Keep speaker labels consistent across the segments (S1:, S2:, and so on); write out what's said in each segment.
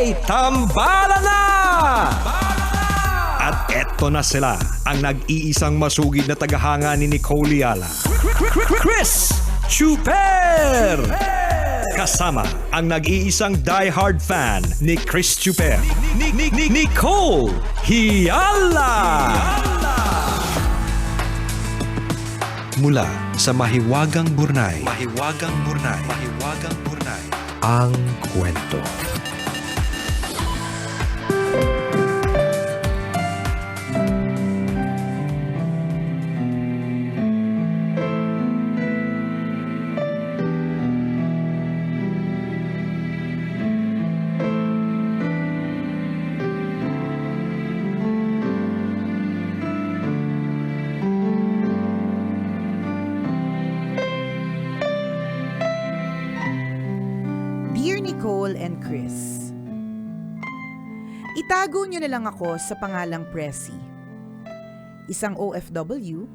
S1: Okay, tambala na! At eto na sila, ang nag-iisang masugid na tagahanga ni Nicole Yala, Chris Chuper! Kasama ang nag-iisang die-hard fan ni Chris Chuper, Nicole Yala! Mula sa Mahiwagang Burnay, ang kwento.
S2: Nicole and Chris. Itago niyo na lang ako sa pangalang Pressy. Isang OFW,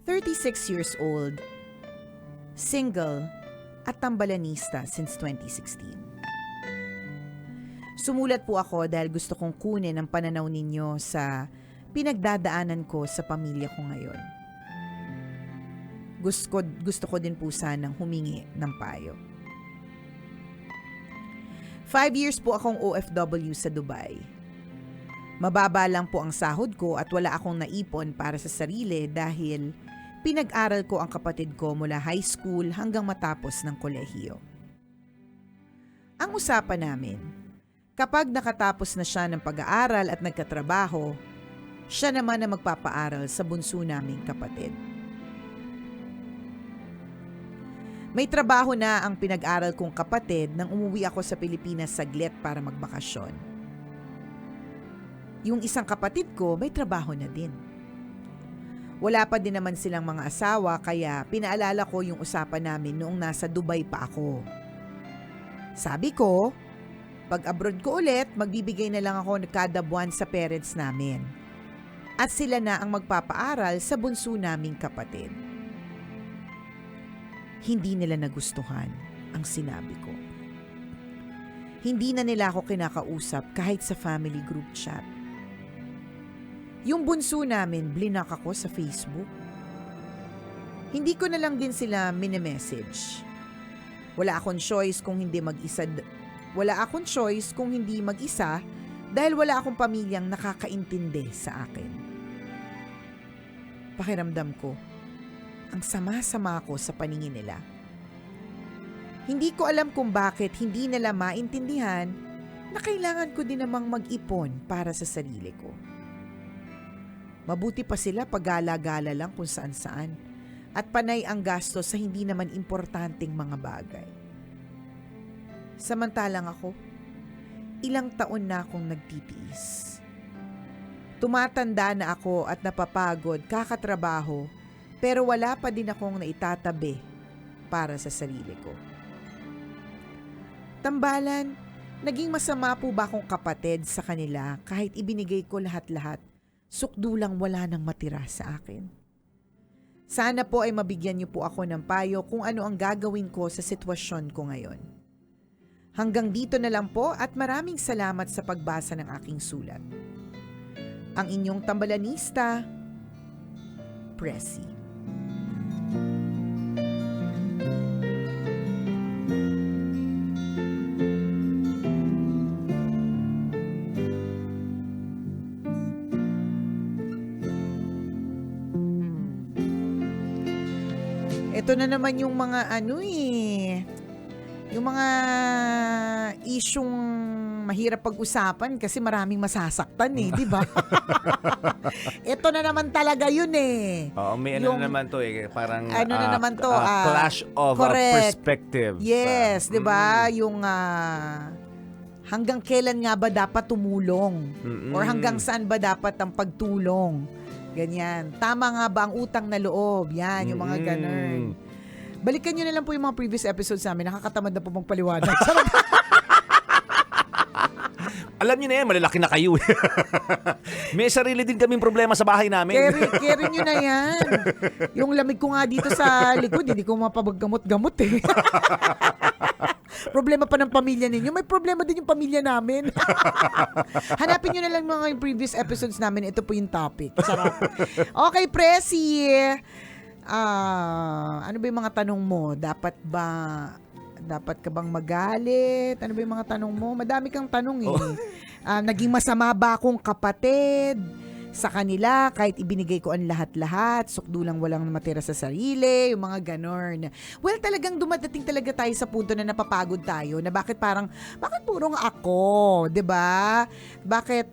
S2: 36 years old, single, at tambalanista since 2016. Sumulat po ako dahil gusto kong kunin ang pananaw ninyo sa pinagdadaanan ko sa pamilya ko ngayon. Gusto ko din po sanang humingi ng payo. 5 years po akong OFW sa Dubai. Mababa lang po ang sahod ko at wala akong naipon para sa sarili dahil pinag-aral ko ang kapatid ko mula high school hanggang matapos ng kolehiyo. Ang usapan namin, kapag nakatapos na siya ng pag-aaral at nagkatrabaho, siya naman ang magpapaaral sa bunso naming kapatid. May trabaho na ang pinag-aral kong kapatid nang umuwi ako sa Pilipinas saglit para magbakasyon. Yung isang kapatid ko may trabaho na din. Wala pa din naman silang mga asawa kaya pinaalala ko yung usapan namin noong nasa Dubai pa ako. Sabi ko, pag abroad ko ulit, magbibigay na lang ako kada buwan sa parents namin. At sila na ang magpapaaral sa bunso naming kapatid. Hindi nila nagustuhan ang sinabi ko. Hindi na nila ako kinakausap kahit sa family group chat. Yung bunso namin, blinak ako sa Facebook. Hindi ko na lang din sila mini-message. Wala akong choice kung hindi mag-isa dahil wala akong pamilyang nakakaintindi sa akin. Pakiramdam ko, ang sama-sama ko sa paningin nila. Hindi ko alam kung bakit hindi nila maintindihan na kailangan ko din namang mag-ipon para sa sarili ko. Mabuti pa sila pag-gala-gala lang kung saan-saan at panay ang gasto sa hindi naman importanteng mga bagay. Samantalang ako, ilang taon na akong nagtitiis. Tumatanda na ako at napapagod kakatrabaho pero wala pa din akong naitatabi para sa sarili ko. Tambalan, naging masama po ba akong kapatid sa kanila kahit ibinigay ko lahat-lahat, sukdulang wala nang matira sa akin? Sana po ay mabigyan niyo po ako ng payo kung ano ang gagawin ko sa sitwasyon ko ngayon. Hanggang dito na lang po at maraming salamat sa pagbasa ng aking sulat. Ang inyong tambalanista, Pressy. Ito na naman yung mga yung mga isyung mahirap pag-usapan kasi maraming masasaktan di ba? Ito na naman talaga yun
S3: Oo, may
S2: yung,
S3: naman to parang
S2: na naman to,
S3: clash of perspective.
S2: Yes, di ba? Yung hanggang kailan nga ba dapat tumulong? Or hanggang saan ba dapat ang pagtulong? Ganyan. Tama nga ba ang utang na loob? Yan, yung mga ganun. Balikan nyo na lang po yung mga previous episodes namin. Nakakatamad na po magpaliwanag.
S3: Alam nyo na yan, malalaki na kayo. May sarili din kaming problema sa bahay namin.
S2: Carry nyo na yan. Yung lamig ko nga dito sa likod, hindi ko mapabaggamot-gamot Problema pa ng pamilya ninyo. May problema din yung pamilya namin. Hanapin nyo na lang mga yung previous episodes namin. Ito po yung topic. Sarap. Okay, Presi. Ano ba yung mga tanong mo? Dapat ka bang magalit? Ano ba yung mga tanong mo? Madami kang tanong eh. Naging masama ba akong kapatid sa kanila kahit ibinigay ko ang lahat-lahat, sukdulang walang matira sa sarili, yung mga ganon. Well, talagang dumadating talaga tayo sa punto na napapagod tayo na bakit purong ako, 'di ba? Bakit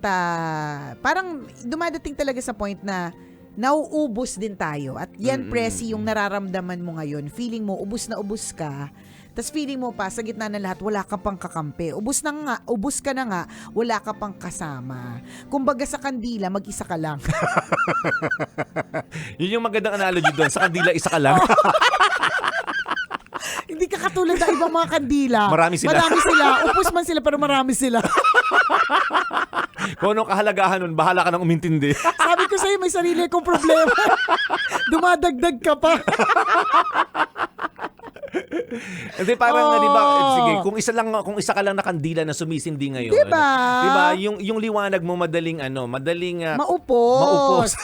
S2: parang dumadating talaga sa point na nauubos din tayo. At yan, Presi, yung nararamdaman mo ngayon. Feeling mo, ubos na ubos ka. Tapos feeling mo pa, sa gitna ng lahat, wala ka pang kakampi. Ubos ka na nga, wala ka pang kasama. Kumbaga sa kandila, mag-isa ka lang.
S3: Yun yung magandang analogy doon. Sa kandila, isa ka lang.
S2: Hindi ka katulad ng ibang mga kandila.
S3: Marami sila.
S2: Upos man sila, pero marami sila.
S3: Kung anong kahalagahan nun, bahala ka nang umintindi.
S2: Sabi ko sa'yo, may sarili kong problema. Dumadagdag ka pa.
S3: Hindi parang di ba sige, kung isa ka lang na kandila na sumisindi ngayon.
S2: Diba?
S3: Diba? Yung liwanag mo madaling
S2: maupos.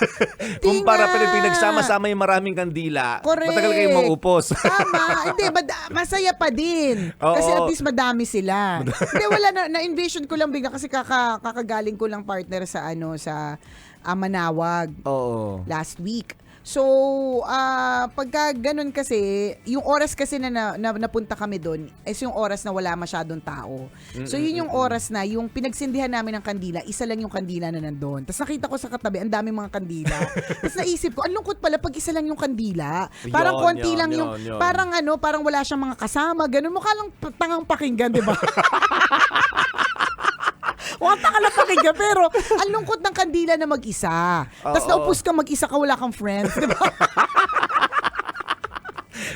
S3: Kumpara pa rin pinagsama-sama yung maraming kandila.
S2: Correct.
S3: Matagal kayong maupos.
S2: Tama. Hindi, masaya pa din. Kasi at least madami sila. Hindi, wala na-envision ko lang bigla kasi kakagaling ko lang partner sa Manawag.
S3: Oo.
S2: Last week. So, pagka ganun kasi, yung oras kasi na napunta kami doon is yung oras na wala masyadong tao. So, yun yung oras na yung pinagsindihan namin ng kandila, isa lang yung kandila na nandun. Tapos nakita ko sa katabi, ang daming mga kandila. Tapos naisip ko, ang lungkot pala pag isa lang yung kandila. Parang konti lang yung, parang wala siyang mga kasama, ganun. Mukha lang tangang pakinggan, di ba? Wata ka lang pakinggan, pero ang lungkot ng kandila na mag-isa. Tapos naupos ka mag-isa ka, wala kang friends, di ba?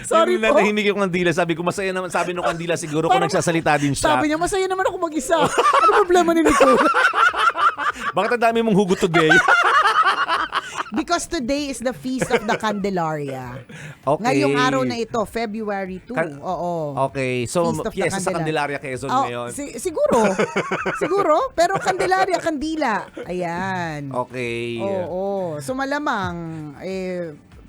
S2: Sorry po.
S3: Nahimik yung kandila. Sabi ko, masaya naman. Sabi nung kandila, siguro kung nagsasalita din siya.
S2: Sabi niya, masaya naman ako mag-isa. Ano problema ni Nicole?
S3: Bakit ang dami mong hugot today?
S2: Because today is the Feast of the Candelaria.
S3: Okay.
S2: Ngayong araw na ito, February 2. Oo.
S3: Okay. So,
S2: Feast of the
S3: piyesa sa Candelaria, Quezon ngayon.
S2: Siguro. Siguro. Pero Candelaria, kandila. Ayan.
S3: Okay.
S2: Oo. So, malamang,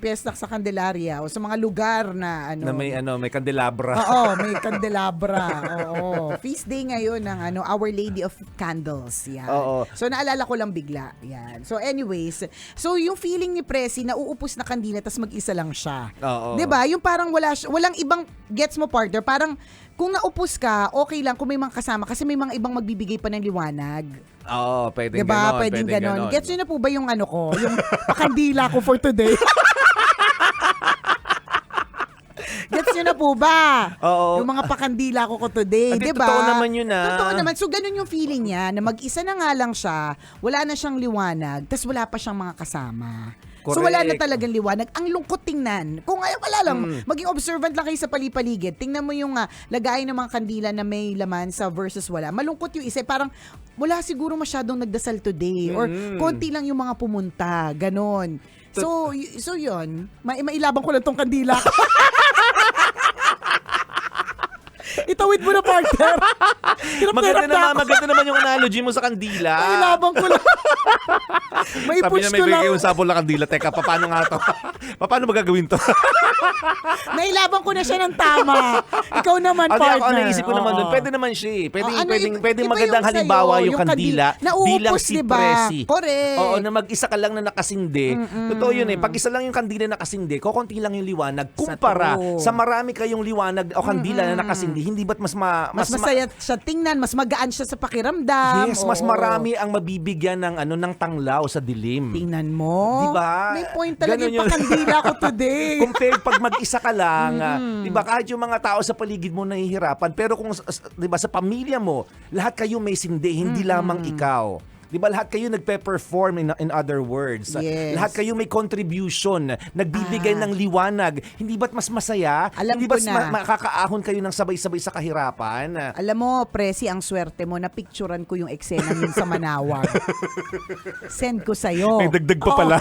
S2: piyesta sa Candelaria o sa mga lugar na
S3: na may candelabra.
S2: Oo, may candelabra. Oo. Feast day ngayon ng Our Lady of Candles. Yan.
S3: Oo.
S2: So naalala ko lang bigla. Yan. So anyways, so yung feeling ni Presi na uupos na kandila tas mag-isa lang siya.
S3: Oo.
S2: 'Di ba? Yung parang walang ibang gets mo partner. Parang kung naupos ka, okay lang kung may mga kasama kasi may mga ibang magbibigay pa ng liwanag.
S3: Oo, pwedeng
S2: diba?
S3: ganon.
S2: Pwedeng ganon. Gets nyo na po ba yung ko? Yung pakandila ko for today? Gets nyo na po ba?
S3: Oo.
S2: Yung mga pakandila ko today,
S3: Adi,
S2: di ba?
S3: totoo naman yun
S2: Totoo naman. So, ganun yung feeling niya na mag-isa na nga lang siya, wala na siyang liwanag, tas wala pa siyang mga kasama.
S3: Correct.
S2: So, wala na talagang liwanag. Ang lungkot tingnan. Kung ayaw, wala lang. Maging observant lang kayo sa palipaligid. Tingnan mo yung lagayin ng mga kandila na may laman sa versus wala. Malungkot yung isa. Parang wala siguro masyadong nagdasal today or konti lang yung mga pumunta. Ganon. So yun. Mailabang ko lang tong kandila. Itawid mo na, partner.
S3: Maganda naman yung analogy mo sa kandila.
S2: Mailabang ko lang.
S3: Sabi
S2: May-push
S3: niya
S2: ko
S3: may
S2: lang.
S3: bigay yung sapol na kandila. Teka, paano nga to? Paano magagawin to?
S2: Nailabang ko na siya ng tama. Ikaw naman, partner.
S3: Ako naisip ko naman doon. Pwede naman siya eh. Pwedeng magandang halimbawa yung kandila bilang si
S2: diba?
S3: Presi.
S2: Correct.
S3: Oo, na mag-isa ka lang na nakasindi. Totoo yun eh. Pag isa lang yung kandila na nakasindi, kokonti lang yung liwanag. Kumpara sa marami kayong liwanag o kandila na nakasindi, hindi ba't mas
S2: masaya siya tingnan, mas magaan siya sa pakiramdam.
S3: Yes, mas marami ang mabibigyan ng tanglaw sa dilim.
S2: Tingnan mo.
S3: Diba?
S2: May point talaga
S3: Ganun
S2: yung pakandila ko today.
S3: Compared pag mag-isa ka lang, diba, kahit yung mga tao sa paligid mo nahihirapan, pero kung diba, sa pamilya mo, lahat kayo may sindi, hindi lamang ikaw. Diba, lahat kayo nagpe-perform in other words.
S2: Yes.
S3: Lahat kayo may contribution, nagbibigay ng liwanag. Hindi ba't mas masaya?
S2: Alam
S3: hindi
S2: ko
S3: ba't
S2: na.
S3: makakaahon kayo ng sabay-sabay sa kahirapan?
S2: Alam mo, Presi, ang swerte mo, napicturan ko yung eksena nun sa Manawag. Send ko sa'yo.
S3: May dagdag pa pala.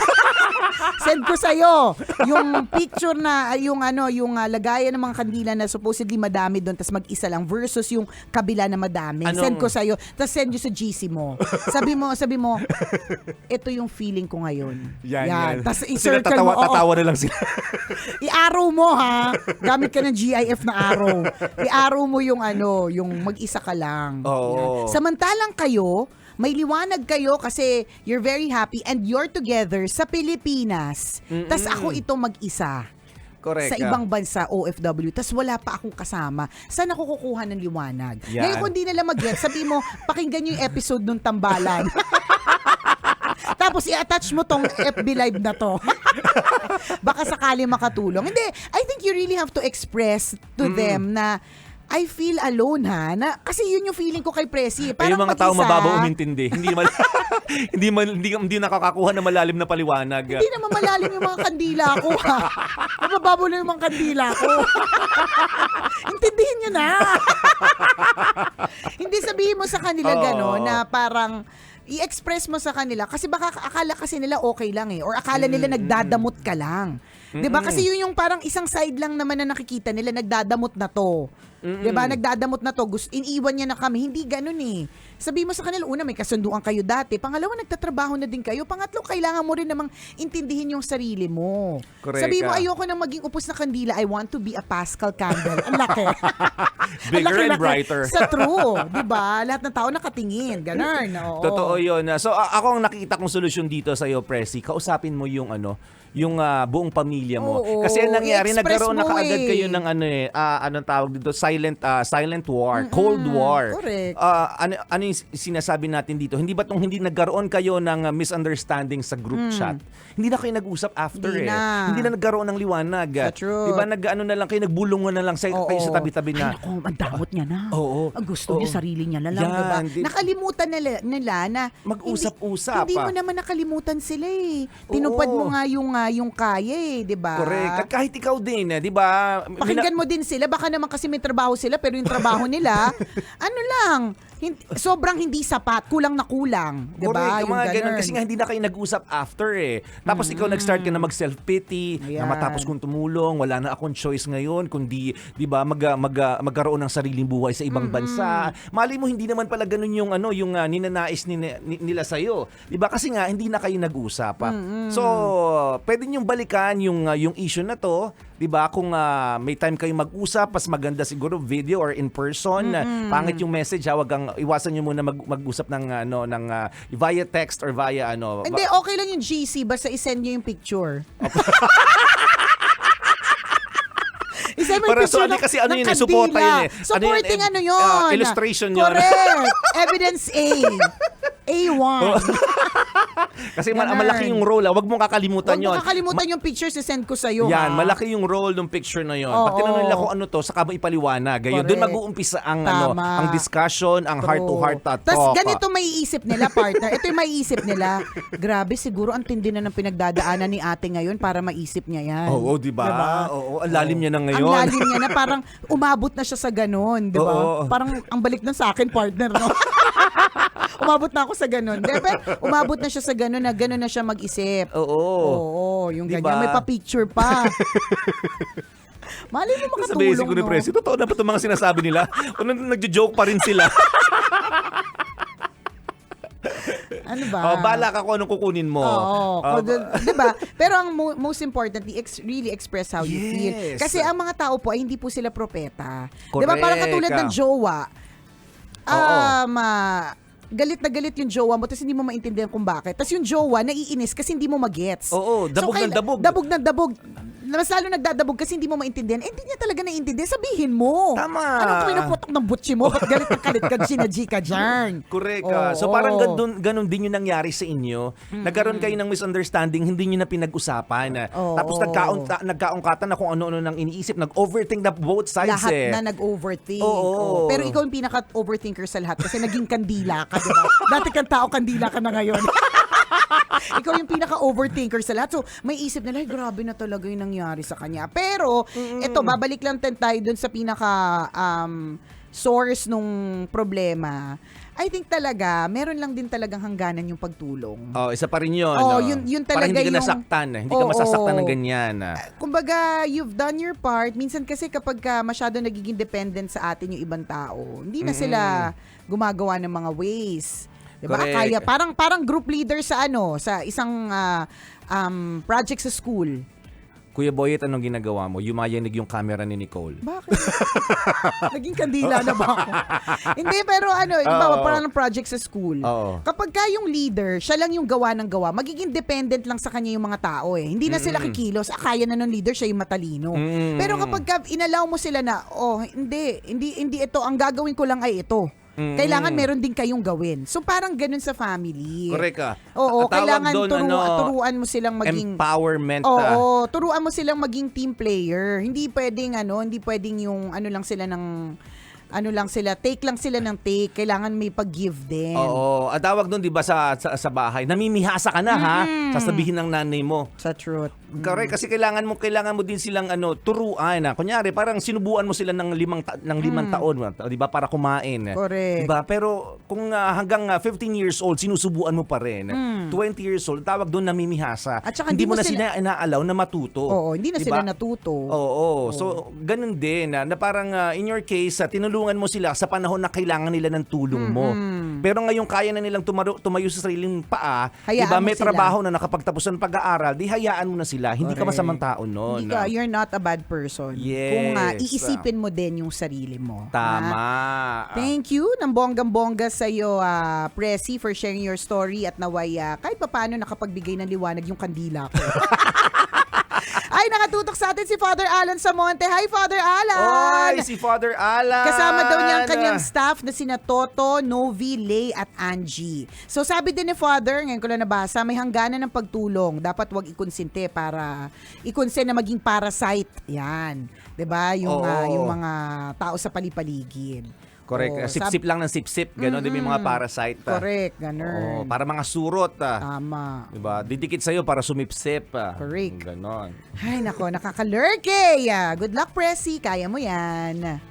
S2: Send ko sa'yo yung picture na, yung lagayan ng mga kandila na supposedly madami doon, tas mag-isa lang versus yung kabila na madami. Send ko sa'yo, tas send you sa GC mo. Sabi mo, ito yung feeling ko ngayon.
S3: Yan.
S2: Tas
S3: Sila
S2: i-circle mo.
S3: tatawa na lang sila.
S2: I-arrow mo ha. Gamit ka ng GIF na arrow. I-arrow mo yung yung mag-isa ka lang.
S3: Oo.
S2: Yan. Samantalang kayo, may liwanag kayo kasi you're very happy and you're together sa Pilipinas. Tas ako ito mag-isa.
S3: Correct.
S2: Sa ibang bansa, OFW, tas wala pa akong kasama. Saan ako kukuha ng liwanag?
S3: Yan.
S2: Ngayon kung di nila mag-get, sabi mo, pakinggan yung episode nung tambalan. Tapos i-attach mo tong FB Live na to. Baka sakali makatulong. Hindi, I think you really have to express to them na I feel alone ha. Kasi yun yung feeling ko kay Presi.
S3: Ay,
S2: Parang
S3: yung mga
S2: mag-isa,
S3: tao mababaw umintindi. Hindi nakakakuha ng malalim na paliwanag.
S2: hindi naman malalim yung mga kandila ko ha. Mababaw na yung mga kandila ko. Intindihin nyo na. Hindi sabihin mo sa kanila gano'n na parang i-express mo sa kanila kasi baka akala kasi nila okay lang or akala nila nagdadamot ka lang. 'Di ba? Kasi yun yung parang isang side lang naman na nakikita nila, nagdadamot na to. 'Di ba? Nagdadamot na to. Iniwan niya na kami. Hindi ganoon eh. Sabi mo sa kanila, una may kasunduan kayo dati. Pangalawa, nagtatrabaho na din kayo. Pangatlo, kailangan mo rin namang intindihin yung sarili mo.
S3: Correct.
S2: Sabi mo, ayoko nang maging upos na kandila. I want to be a Pascal candle. Ang laki.
S3: Bigger and
S2: Laki-laki.
S3: brighter.
S2: Sa true. 'Di ba? Lahat ng tao nakatingin. Ganun. Oo.
S3: Totoo yun. So ako ang nakikita kong solusyon dito sa iyo, Presi, kausapin mo yung yung buong pamilya mo.
S2: Oo.
S3: Kasi ang nangyari,
S2: I-express
S3: nagkaroon na
S2: mo
S3: kaagad
S2: eh.
S3: kayo ng anong tawag dito, silent war, cold war.
S2: Correct.
S3: Ano yung sinasabi natin dito? Hindi ba hindi nagkaroon kayo ng misunderstanding sa group chat? Hindi na kayo nag-usap after
S2: Hindi na.
S3: Hindi na nagkaroon ng liwanag.
S2: Sa truth.
S3: Di ba na lang kayo, nagbulungan na lang kayo sa tabi-tabi na.
S2: Ay, naku, ang damot niya na.
S3: Oo.
S2: Ang gusto niya, sarili niya na lang,
S3: Yan,
S2: diba? Nakalimutan nila na
S3: Mag-usap-usap.
S2: Hindi mo naman nakalimutan sila eh. Tinupad mo nga yung kaya eh, diba?
S3: Correct. At kahit ikaw din, di ba?
S2: Pakinggan mo din sila. Baka naman kasi may trabaho sila pero yung trabaho nila, lang, sobrang hindi sapat. Kulang na kulang. Diba?
S3: Correct, yung mga ganun.
S2: ganun.
S3: Kasi nga hindi na kayo nag-usap after eh. Tapos ikaw nag-start ka na mag-self-pity, na
S2: Ayan.
S3: matapos kong tumulong, wala na akong choice ngayon, kundi, di ba, magkaroon ng sariling buhay sa ibang bansa. Mali mo, hindi naman pala ganun yung, yung ninanais nila sa'yo. Di ba? Kasi nga, hindi na kayo nag-usap. So, pwede niyong balikan yung issue na to, di ba? Kung may time kayo mag-usap, mas maganda siguro video or in person. Pangit yung message, wag kang iwasan niyo muna mag-usap ng via text or via
S2: Hindi, okay lang yung GC. Basta isend nyo yung picture. Isend mo yung
S3: Para
S2: picture
S3: solid kasi yun
S2: kandila.
S3: suporta yun eh.
S2: Supporting yun.
S3: Illustration yun.
S2: Correct. Evidence A. A1.
S3: Kasi
S2: Ganun.
S3: malaki yung role. Wag mong kakalimutan
S2: Huwag
S3: yun.
S2: mo kakalimutan yung pictures send ko sa'yo.
S3: Yan,
S2: ha?
S3: malaki yung role ng picture na yun.
S2: Oo.
S3: Pag tinanong nila kung ano to, saka mo ipaliwanag. Yun, doon
S2: Correct.
S3: mag-uumpisa ang
S2: Tama.
S3: ang discussion, ang heart-to-heart talk.
S2: Tapos ganito maiisip nila, partner. Ito yung maiisip nila. Grabe, siguro ang tindi na ng pinagdadaanan ni ate ngayon para maisip niya yan.
S3: Oo, di ba?
S2: Diba?
S3: Oo, ang lalim niya na ngayon.
S2: Ang lalim niya na parang umabot na siya sa ganun, di ba?
S3: Oo.
S2: Parang ang balik na sa akin, partner, no? Umabot na ako sa ganun. Umabot na siya sa ganun na ganun na siya mag-isip.
S3: Oo.
S2: Oo, yung
S3: Diba?
S2: ganyan. May pa-picture pa. Mali mo makatulong,
S3: Sabihin siguro ni
S2: no?
S3: Presi, totoo na ba itong mga sinasabi nila? O nagjo-joke pa rin sila?
S2: Ano ba?
S3: Balak ako anong kukunin mo.
S2: Oo. 'Di ba? Pero ang most importantly, really express how you feel.
S3: Yes.
S2: Kasi ang mga tao po ay hindi po sila propeta. 'Di ba?
S3: Correct.
S2: Parang katulad ng jowa. Galit na galit yung jowa mo tapos hindi mo maintindihan kung bakit. Tapos yung jowa naiinis kasi hindi mo magets.
S3: Oo, dabog ng dabog.
S2: Dabog ng dabog. Mas lalo nagdadabog kasi hindi mo maintindihan. Hindi niya talaga naiintindihan. Sabihin mo.
S3: Tama.
S2: Anong pinuputok ng butsi mo? Ba't galit na galit ka, sinaji ka dyan?
S3: Correct.
S2: Oo.
S3: So parang ganun din yung nangyari sa inyo. Nagkaroon kayo ng misunderstanding, hindi nyo na pinag-usapan.
S2: Oo.
S3: Tapos nagkaungkatan na kung ano-ano nang iniisip. Nag-overthink na both sides
S2: Lahat
S3: eh.
S2: na nag-overthink.
S3: Oo.
S2: Pero ikaw yung pinaka-overthinker sa lahat kasi naging kandila ka, diba? Dati kang tao, kandila ka na ngayon. Ikaw yung pinaka-overthinker sa lahat. So, may isip nila, ay, grabe na talaga yung nangyari sa kanya. Pero, ito, babalik lang tayo dun sa pinaka source nung problema, I think talaga, meron lang din talagang hangganan yung pagtulong.
S3: Oh, isa pa rin yun.
S2: Oh, yun
S3: Para
S2: talaga
S3: hindi ka
S2: yung-
S3: nasaktan. Hindi ka
S2: Oo.
S3: masasaktan ng ganyan.
S2: Kumbaga, you've done your part. Minsan kasi kapag masyado nagiging dependent sa atin yung ibang tao, hindi na sila gumagawa ng mga ways. Diba?
S3: Correct.
S2: Kaya parang group leader sa sa isang project sa school.
S3: Kuya Boyet, anong ginagawa mo? Yumayanig yung camera ni Nicole.
S2: Bakit? Naging kandila na ba ako? Hindi, pero parang project sa school.
S3: Oo.
S2: Kapag ka yung leader, siya lang yung gawa ng gawa, magiging dependent lang sa kanya yung mga tao eh. Hindi na sila kikilos. Kaya na ng leader, siya yung matalino. Pero kapag ka inallow mo sila na, hindi ito, ang gagawin ko lang ay ito. Kailangan meron din kayong gawin. So parang ganun sa family.
S3: Correct ka.
S2: Oo,
S3: Tawag
S2: kailangan
S3: doon,
S2: turuan mo silang maging
S3: empowerment.
S2: Oo, turuan mo silang maging team player. Hindi pwedeng yung lang sila take lang sila ng take. Kailangan may pag-give din.
S3: Oo. Ang tawag doon, di ba, sa bahay, namimihasa ka na, ha? Sasabihin ng nanay mo.
S2: Sa truth.
S3: Correct, kasi kailangan mo din silang turuan. Kunyari, parang sinubuan mo sila ng limang taon, di ba, para kumain.
S2: Correct.
S3: Di ba? Pero kung hanggang 15 years old, sinusubuan mo pa rin. 20 years old, tawag doon namimihasa.
S2: At saka
S3: hindi mo na
S2: sila
S3: sila inaalaw na matuto.
S2: Oo, hindi na
S3: Di ba?
S2: sila natuto.
S3: Oo. So, ganun din. Na parang in your case, tinulungan mo sila sa panahon na kailangan nila ng tulong mo. Pero ngayong kaya na nilang tumayo sa sariling paa,
S2: Hayaan
S3: diba,
S2: mo
S3: may
S2: sila.
S3: trabaho na nakapagtapos ng pag-aaral, di hayaan mo na sila. Hindi ka
S2: Correct.
S3: masamang tao noon.
S2: You're not a bad person.
S3: Yes.
S2: Kung iisipin mo din yung sarili mo.
S3: Tama.
S2: Ha? Thank you ng bonggang-bongga sa iyo, Presi, for sharing your story at naway kahit papaano nakapagbigay ng liwanag yung kandila ko. Ay, nakatutok sa atin si Father Alan Samonte. Hi, Father Alan!
S3: Oy, si Father Alan!
S2: Kasama daw niya ang kanyang staff na sina Toto, Novi, Lay at Angie. So sabi din ni Father, ngayon ko lang nabasa, may hangganan ng pagtulong. Dapat wag ikonsente para na maging parasite. Yan. 'Di ba? Yung mga tao sa palipaligid.
S3: Correct.
S2: Oh,
S3: Sip-sip lang ng sip-sip. Ganon din may mga parasite.
S2: Correct, ganun.
S3: Para mga surot.
S2: Tama.
S3: Diba? Didikit sa'yo para sumipsip.
S2: Correct.
S3: Ganon.
S2: Ay, nako, nakakalurk eh. Good luck, Presi. Kaya mo yan.